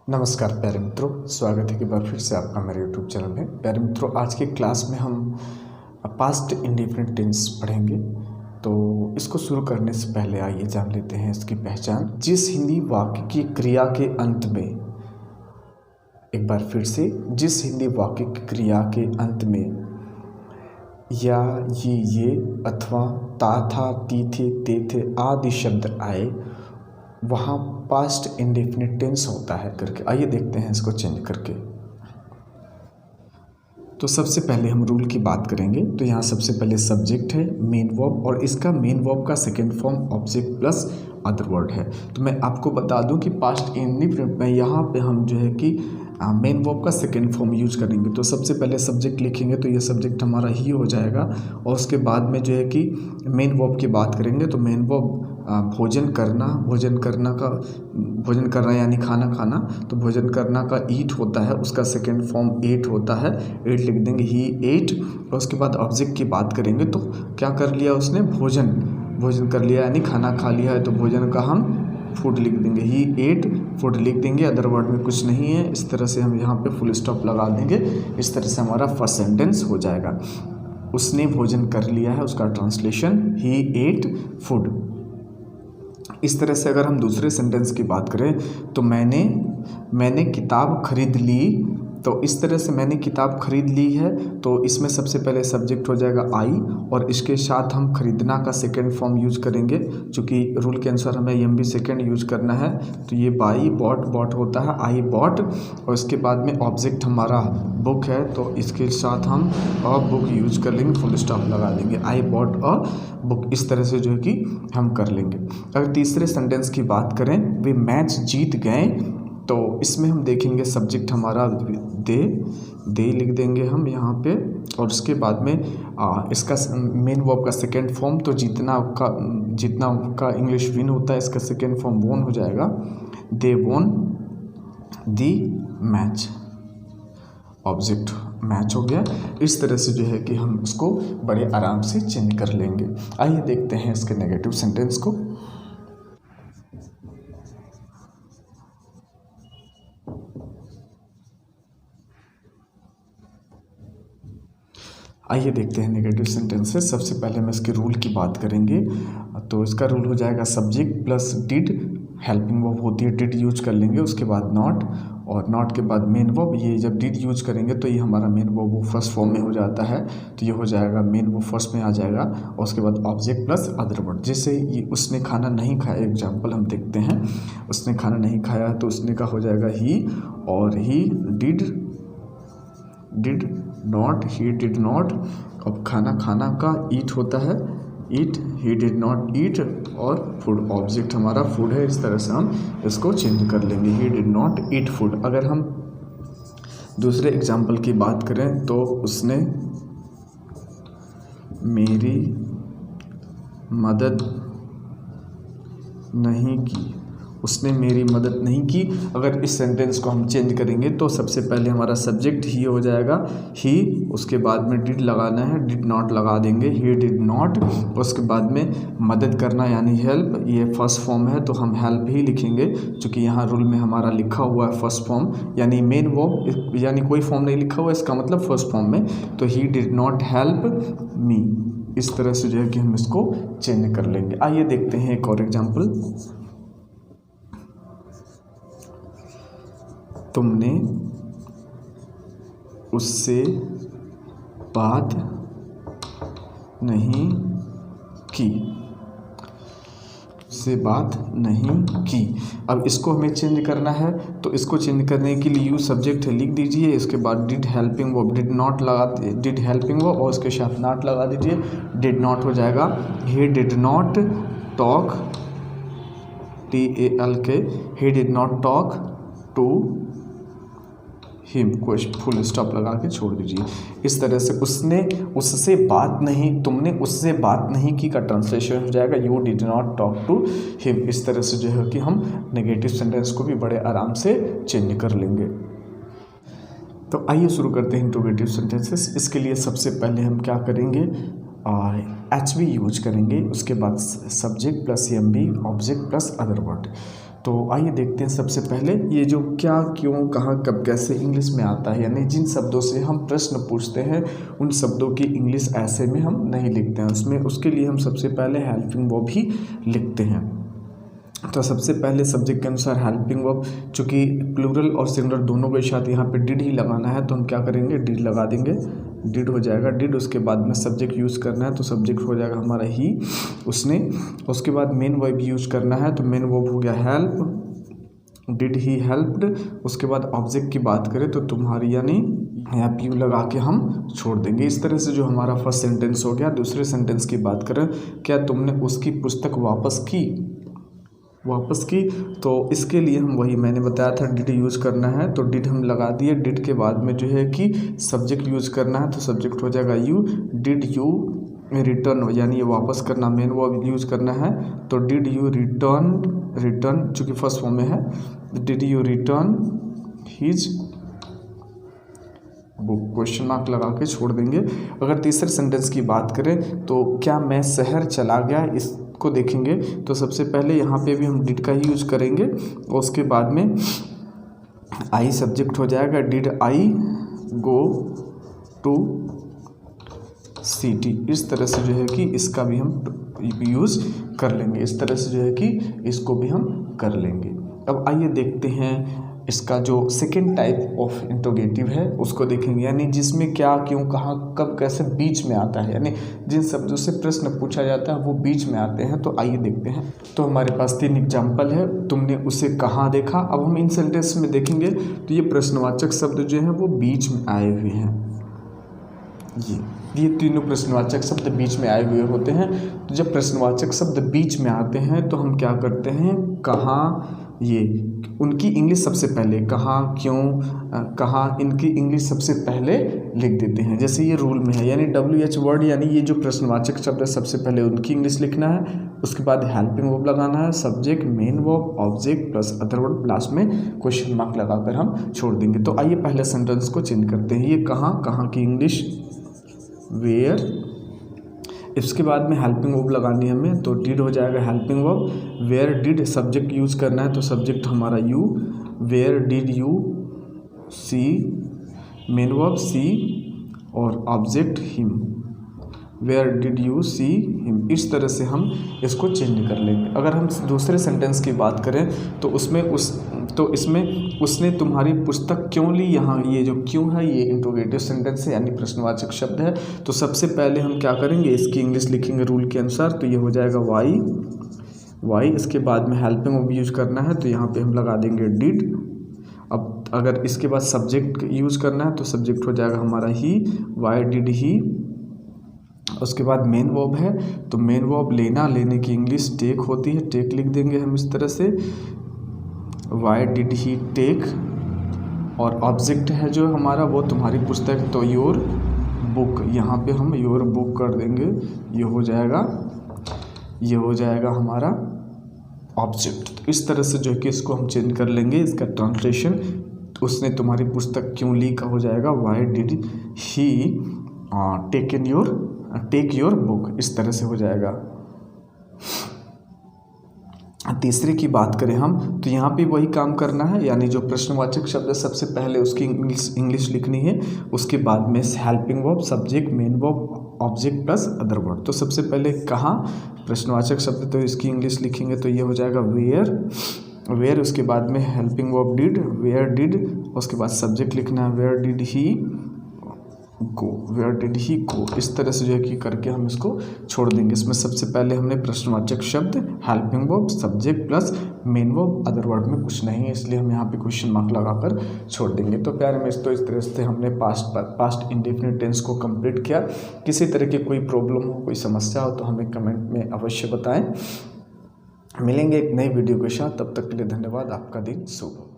नमस्कार प्यारे मित्रों, स्वागत है कि बार फिर से आपका मेरे YouTube चैनल में। प्यारे मित्रों, आज के क्लास में हम पास्ट इंडेफिनिट टेंस पढ़ेंगे। तो इसको शुरू करने से पहले आइए जान लेते हैं इसकी पहचान। जिस हिंदी वाक्य की क्रिया के अंत में, एक बार फिर से, जिस हिंदी वाक्य की क्रिया के अंत में या ये अथवा ता था ती थे ते थे आदि शब्द आए वहाँ पास्ट इंडेफिनिट टेंस होता है करके। आइए देखते हैं इसको चेंज करके। तो सबसे पहले हम रूल की बात करेंगे। तो यहाँ सबसे पहले सब्जेक्ट है, मेन वर्ब, और इसका मेन वर्ब का second form object plus other word है। तो मैं आपको बता दूं कि पास्ट इंडेफिनिट में यहाँ पे हम जो है कि मेन वर्ब का सेकेंड फॉर्म यूज करेंगे। तो सबसे पहले सब्जेक्ट लिखेंगे तो ये सब्जेक्ट हमारा ही हो जाएगा, और उसके बाद में जो है कि मेन वर्ब की बात करेंगे। तो मेन वर्ब भोजन करना यानी खाना खाना। तो भोजन करना का ईट होता है, उसका सेकेंड फॉर्म एट होता है, एट लिख देंगे, ही एट। और उसके बाद ऑब्जेक्ट की बात करेंगे तो क्या कर लिया उसने, भोजन कर लिया यानी खाना खा लिया है, तो भोजन का हम फूड लिख देंगे, ही एट फूड लिख देंगे। अदर वर्ड में कुछ नहीं है। इस तरह से हम यहाँ पे फुल स्टॉप लगा देंगे। इस तरह से हमारा फर्स्ट सेंटेंस हो जाएगा। उसने भोजन कर लिया है, उसका ट्रांसलेशन ही एट फूड। इस तरह से अगर हम दूसरे सेंटेंस की बात करें तो मैंने किताब खरीद ली। तो इस तरह से मैंने किताब खरीद ली है, तो इसमें सबसे पहले सब्जेक्ट हो जाएगा आई, और इसके साथ हम खरीदना का सेकेंड फॉर्म यूज करेंगे। चूँकि रूल के अनुसार हमें एम भी सेकेंड यूज करना है। तो ये बाई बॉट होता है, आई बॉट। और इसके बाद में ऑब्जेक्ट हमारा बुक है, तो इसके साथ हम अ बुक यूज कर लेंगे, फुल स्टॉप लगा देंगे, आई बॉट अ बुक। इस तरह से जो है कि हम कर लेंगे। अगर तीसरे सेंटेंस की बात करें, वे मैच जीत गए, तो इसमें हम देखेंगे सब्जेक्ट हमारा दे लिख देंगे हम यहाँ पे, और उसके बाद में इसका मेन वर्ब का सेकेंड फॉर्म, तो जितना का इंग्लिश विन होता है, इसका सेकेंड फॉर्म वोन हो जाएगा, दे वोन दी मैच। ऑब्जेक्ट मैच हो गया। इस तरह से जो है कि हम इसको बड़े आराम से चेंज कर लेंगे। आइए देखते हैं इसके नेगेटिव सेंटेंस को। आइए देखते हैं नेगेटिव सेंटेंसेस। सबसे पहले हम इसके रूल की बात करेंगे। तो इसका रूल हो जाएगा subject plus did, helping verb होती है, डिड यूज कर लेंगे। उसके बाद नॉट, और नॉट के बाद मेन वर्ब। ये जब डिड यूज करेंगे तो ये हमारा मेन वर्ब वो फर्स्ट फॉर्म में हो जाता है, तो ये हो जाएगा मेन वर्ब फर्स्ट में आ जाएगा। और उसके बाद ऑब्जेक्ट प्लस अदर वर्ड। जैसे ये उसने खाना नहीं खाया, एग्जाम्पल हम देखते हैं, उसने खाना नहीं खाया तो उसने का हो जाएगा ही, और ही did not, he did not. अब खाना का ईट होता है, ईट, ही डिड नॉट ईट, और फूड, ऑब्जेक्ट हमारा फूड है। इस तरह से हम इसको चेंज कर लेंगे, ही डिड नॉट ईट फूड। अगर हम दूसरे एग्जाम्पल की बात करें तो उसने मेरी मदद नहीं की, उसने मेरी मदद नहीं की। अगर इस सेंटेंस को हम चेंज करेंगे तो सबसे पहले हमारा सब्जेक्ट ही हो जाएगा, ही, उसके बाद में डिड लगाना है, डिड नॉट लगा देंगे, ही डिड नॉट। उसके बाद में मदद करना यानी हेल्प, ये फर्स्ट फॉर्म है तो हम हेल्प ही लिखेंगे, क्योंकि यहाँ रूल में हमारा लिखा हुआ है फर्स्ट फॉर्म यानी मेन वर्ब, यानी कोई फॉर्म नहीं लिखा हुआ, इसका मतलब फर्स्ट फॉर्म में। तो ही डिड नॉट हेल्प मी। इस तरह से जो है कि हम इसको चेंज कर लेंगे। आइए देखते हैं एक और एग्जाम्पल। तुमने उससे बात नहीं की, उससे बात नहीं की। अब इसको हमें चेंज करना है, तो इसको चेंज करने के लिए यू सब्जेक्ट है, लिख दीजिए। इसके बाद did helping verb, did not लगा, डिड हेल्पिंग वर्ब, और उसके साथ नॉट लगा दीजिए, डिड नॉट हो जाएगा, he did not talk, TALK, he did not talk to him, को फुल स्टॉप लगा के छोड़ दीजिए। इस तरह से उससे बात नहीं, तुमने उससे बात नहीं की का ट्रांसलेशन हो जाएगा, you did not talk to him. इस तरह से जो है कि हम नेगेटिव सेंटेंस को भी बड़े आराम से चेंज कर लेंगे। तो आइए शुरू करते हैं इंट्रोगेटिव सेंटेंसेस। इसके लिए सबसे पहले हम क्या करेंगे, HV यूज करेंगे। उसके बाद subject plus MB, object plus other word. तो आइए देखते हैं सबसे पहले ये जो क्या, क्यों, कहाँ, कब, कैसे इंग्लिश में आता है, यानी जिन शब्दों से हम प्रश्न पूछते हैं उन शब्दों की इंग्लिश ऐसे में हम नहीं लिखते हैं, उसमें उसके लिए हम सबसे पहले हेल्पिंग वर्ब ही लिखते हैं। तो सबसे पहले सब्जेक्ट के अनुसार हेल्पिंग वर्ब, चूँकि प्लूरल और सिंगुलर दोनों के साथ यहाँ पे डिड ही लगाना है तो हम क्या करेंगे, डिड लगा देंगे, डिड हो जाएगा डिड। उसके बाद में सब्जेक्ट यूज़ करना है तो सब्जेक्ट हो जाएगा हमारा ही, उसने। उसके बाद मेन वर्ब यूज़ करना है तो मेन वर्ब हो गया हेल्प, डिड ही हेल्प्ड। उसके बाद ऑब्जेक्ट की बात करें तो तुम्हारी, यानी यहाँ पे यू लगा के हम छोड़ देंगे। इस तरह से जो हमारा फर्स्ट सेंटेंस हो गया। दूसरे सेंटेंस की बात करें, क्या तुमने उसकी पुस्तक वापस की, तो इसके लिए हम वही मैंने बताया था डिड यूज़ करना है तो डिड हम लगा दिए। डिड के बाद में जो है कि सब्जेक्ट यूज़ करना है तो सब्जेक्ट हो जाएगा यू। डिड यू रिटर्न, यानी ये वापस करना, मेन वर्ब यूज़ करना है तो डिड यू रिटर्न चूँकि फर्स्ट फॉर्म में है, did you return his book, question mark लगा के छोड़ देंगे। अगर तीसरे सेंटेंस की बात करें तो क्या मैं शहर चला गया, इसको देखेंगे तो सबसे पहले यहाँ पे भी हम डिड का ही यूज करेंगे और उसके बाद में आई सब्जेक्ट हो जाएगा। Did I go to city, इस तरह से जो है कि इसका भी हम यूज़ कर लेंगे, इस तरह से जो है कि इसको भी हम कर लेंगे। अब आइए देखते हैं इसका जो सेकेंड टाइप ऑफ इंट्रोगेटिव है उसको देखेंगे, यानी जिसमें क्या, क्यों, कहाँ, कब, कैसे बीच में आता है, यानी जिन शब्दों से प्रश्न पूछा जाता है वो बीच में आते हैं। तो आइए देखते हैं। तो हमारे पास 3 एग्जाम्पल है। तुमने उसे कहाँ देखा। अब हम इन सेंटेंस में देखेंगे तो ये प्रश्नवाचक शब्द जो है वो बीच में आए हुए हैं। ये तीनों प्रश्नवाचक शब्द बीच में आए हुए होते हैं। तो जब प्रश्नवाचक शब्द बीच में आते हैं तो हम क्या करते हैं, कहाँ, ये उनकी इंग्लिश सबसे पहले, कहाँ, क्यों, कहाँ, इनकी इंग्लिश सबसे पहले लिख देते हैं। जैसे ये रूल में है, यानी WH वर्ड, यानी ये जो प्रश्नवाचक शब्द है सबसे पहले उनकी इंग्लिश लिखना है। उसके बाद हेल्पिंग वर्ब लगाना है, subject, main verb, object plus other word, last में क्वेश्चन मार्क लगाकर हम छोड़ देंगे। तो आइए पहले सेंटेंस को चेंज करते हैं। ये कहाँ, कहाँ की इंग्लिश वेयर। इसके बाद में हेल्पिंग वर्ब लगानी है हमें तो डिड हो जाएगा helping verb. Where did subject use करना है तो सब्जेक्ट हमारा you. Where did you see, main verb see और object him. Where did you see him, इस तरह से हम इसको चेंज कर लेंगे। अगर हम दूसरे सेंटेंस की बात करें तो इसमें उसने तुम्हारी पुस्तक क्यों ली। यहाँ ये जो क्यों है ये इंट्रोगेटिव सेंटेंस है, यानी प्रश्नवाचक शब्द है। तो सबसे पहले हम क्या करेंगे, इसकी इंग्लिश लिखेंगे रूल के अनुसार तो ये हो जाएगा वाई। इसके बाद में हेल्पिंग वर्ब यूज करना है तो यहाँ पे हम लगा देंगे डिड। अब अगर इसके बाद सब्जेक्ट यूज़ करना है तो सब्जेक्ट हो जाएगा हमारा ही, वाई डिड ही। उसके बाद मेन वर्ब है तो मेन वर्ब लेने की इंग्लिश टेक होती है, टेक लिख देंगे हम इस तरह से, वाई डिड ही टेक। और ऑब्जेक्ट है जो हमारा वो तुम्हारी पुस्तक तो योर बुक, यहाँ पे हम योर बुक कर देंगे। ये हो जाएगा हमारा ऑब्जेक्ट। तो इस तरह से जो है कि इसको हम चेंज कर लेंगे। इसका ट्रांसलेशन उसने तुम्हारी पुस्तक क्यों ली का हो जाएगा, why did he take your book, इस तरह से हो जाएगा। तीसरे की बात करें हम तो यहाँ पे वही काम करना है, यानी जो प्रश्नवाचक शब्द है सबसे पहले उसकी इंग्लिश लिखनी है। उसके बाद में helping verb, subject, main verb, object plus other word. तो सबसे पहले कहाँ प्रश्नवाचक शब्द तो इसकी इंग्लिश लिखेंगे तो ये हो जाएगा वेयर। उसके बाद में helping verb did, where did. उसके बाद सब्जेक्ट लिखना है वेयर डिड ही गो। इस तरह से जो है कि करके हम इसको छोड़ देंगे। इसमें सबसे पहले हमने प्रश्नवाचक शब्द, helping verb, subject plus main verb, other word में कुछ नहीं है इसलिए हम यहाँ पे क्वेश्चन मार्क लगाकर छोड़ देंगे। तो प्यारे में तो इस तरह से हमने पास्ट इंडेफिनिट टेंस को कंप्लीट किया। किसी तरह की कोई प्रॉब्लम हो, कोई समस्या हो तो हमें कमेंट में अवश्य बताएं। मिलेंगे एक नई वीडियो के साथ, तब तक के लिए धन्यवाद। आपका दिन शुभ हो।